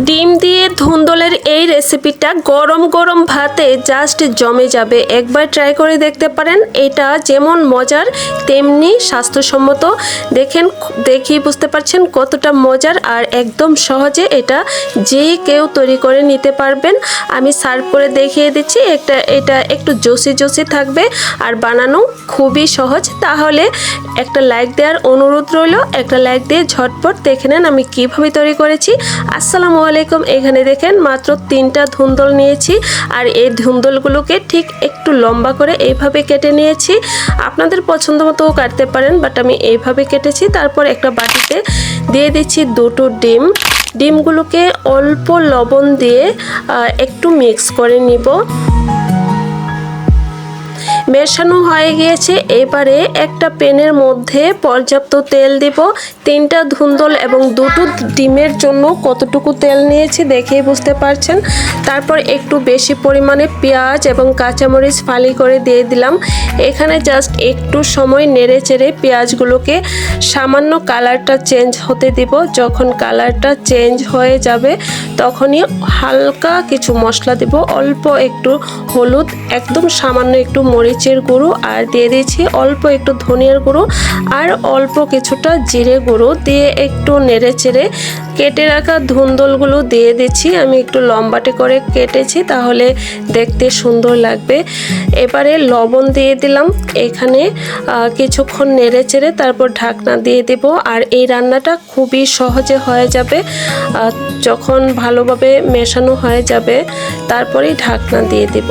ডিম দিয়ে ধুন্দলের এই রেসিপিটা গরম গরম ভাতে জাস্ট জমে যাবে। একবার ট্রাই করে দেখতে পারেন। এটা যেমন মজার তেমনি স্বাস্থ্যসম্মত। দেখেই বুঝতে পারছেন কতটা মজার, আর একদম সহজে এটা যে কেউ তৈরি করে নিতে পারবেন। আমি সার্ভ করে দেখিয়ে দিচ্ছি। এটা একটু জুসি থাকবে আর বানানো খুবই সহজ। তাহলে একটা লাইক দেওয়ার অনুরোধ রইল। একটা লাইক দিয়ে ঝটপট দেখে নেন আমি কিভাবে তৈরি করেছি। আসসালামু আলাইকুম। এখানে দেখেন মাত্র 3টা ধুন্দল নিয়েছি, আর এই ধুন্দলগুলোকে ঠিক একটু লম্বা করে এইভাবে কেটে নিয়েছি। আপনাদের পছন্দ মতো কাটতে পারেন, বাট আমি এইভাবে কেটেছি। তারপর একটা বাটিতে দিয়ে দিচ্ছি 2টো ডিম। ডিমগুলোকে অল্প লবণ দিয়ে একটু মিক্স করে নিব। মেশানো হয়ে গিয়েছে। এবারে একটা প্যানের মধ্যে পর্যাপ্ত তেল দিব। 3টা ধুন্দল এবং 2টো ডিমের জন্য কতটুকু তেল নিয়েছি দেখেই বুঝতে পারছেন। তারপর একটু বেশি পরিমাণে পেঁয়াজ এবং কাঁচামরিচ ফালি করে দিয়ে দিলাম। এখানে জাস্ট একটু সময় নেড়ে চেড়ে পেঁয়াজগুলোকে সামান্য কালারটা চেঞ্জ হতে দিব। যখন কালারটা চেঞ্জ হয়ে যাবে তখনই হালকা কিছু মশলা দিব। অল্প একটু হলুদ, একদম সামান্য একটু মরিচের গুঁড়ো, আর দিয়ে দিয়েছি অল্প একটু ধনিয়ার গুঁড়ো আর অল্প কিছুটা জিরে গুঁড়ো দিয়ে একটু নেড়ে চেড়ে কেটে রাখা ধুন্দলগুলো দিয়ে দিচ্ছি। আমি একটু লম্বাটে করে কেটেছি, তাহলে দেখতে সুন্দর লাগবে। এবারে লবণ দিয়ে দিলাম। এখানে কিছুক্ষণ নেড়ে চেড়ে তারপর ঢাকনা দিয়ে দেব। আর এই রান্নাটা খুবই সহজে হয়ে যাবে। যখন ভালোভাবে মেশানো হয়ে যাবে তারপরেই ঢাকনা দিয়ে দেব।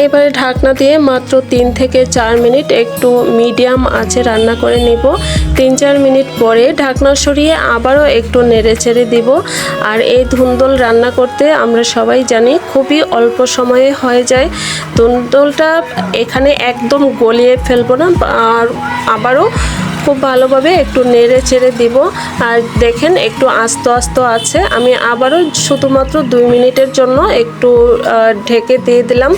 এবারে ঢাকনা দিয়ে মাত্র 3 থেকে 4 মিনিট একটু মিডিয়াম আঁচে রান্না করে নেব। 3-4 মিনিট পরে ঢাকনা সরিয়ে আবারও একটু নেড়ে চেড়ে দিব। আর এই ধুন্দল রান্না করতে আমরা সবাই জানি খুবই অল্প সময়ে হয়ে যায়। ধুন্দলটা এখানে একদম গলিয়ে ফেলবো না, আর আবারও খুব ভালোভাবে একটু নেড়ে চেড়ে দিব। আর দেখেন একটু আস্ত আছে। আমি আবারও শুধুমাত্র 2 মিনিটের জন্য একটু ঢেকে দিয়ে দিলাম।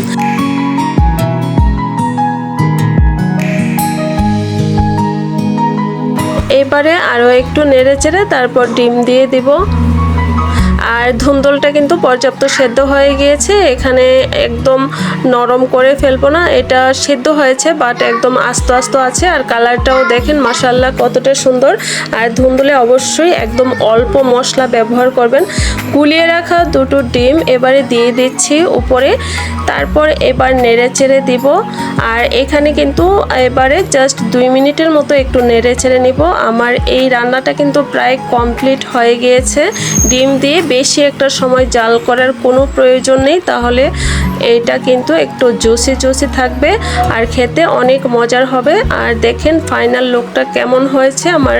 এবারে আরও একটু নেড়ে চেড়ে তারপর ডিম দিয়ে দিব। আর ধুন্দলটা কিন্তু পর্যাপ্ত সেদ্ধ হয়ে গিয়েছে। এখানে একদম নরম করে ফেলবো না, এটা সেদ্ধ হয়েছে বাট একদম আস্ত আছে। আর কালারটাও দেখেন মাশাআল্লাহ কতটা সুন্দর। আর ধুন্দলে অবশ্যই একদম অল্প মশলা ব্যবহার করবেন। গুলিয়ে রাখা 2টো ডিম এবারে দিয়ে দিচ্ছি উপরে। তারপর এবার নেড়ে চেড়ে দিব। আর এখানে কিন্তু এবারে জাস্ট 2 মিনিটের মতো একটু নেড়ে চেড়ে নিব। আমার এই রান্নাটা কিন্তু প্রায় কমপ্লিট হয়ে গিয়েছে। ডিম দিয়ে বেশি একটা সময় জাল করার কোনো প্রয়োজন নেই, তাহলে এটা কিন্তু একটু জুসি থাকবে আর খেতে অনেক মজার হবে। আর দেখেন ফাইনাল লুকটা কেমন হয়েছে। আমার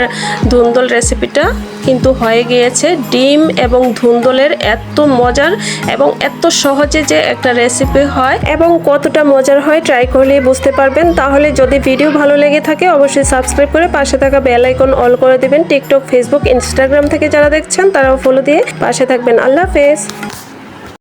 ধুন্দল রেসিপিটা কিন্তু হয়ে গিয়েছে। ডিম এবং ধুন্দলের এত মজার এবং এত সহজে যে একটা রেসিপি হয় এবং কতটা মজার হয় ট্রাই করলেই বুঝতে পারবেন। তাহলে যদি ভিডিও ভালো লেগে থাকে অবশ্যই সাবস্ক্রাইব করে পাশে থাকা বেল আইকন অল করে দেবেন। টিকটক, ফেসবুক, ইনস্টাগ্রাম থেকে যারা দেখছেন তারাও ফলো দিয়ে পাশে থাকবেন। আল্লাহ হাফেজ।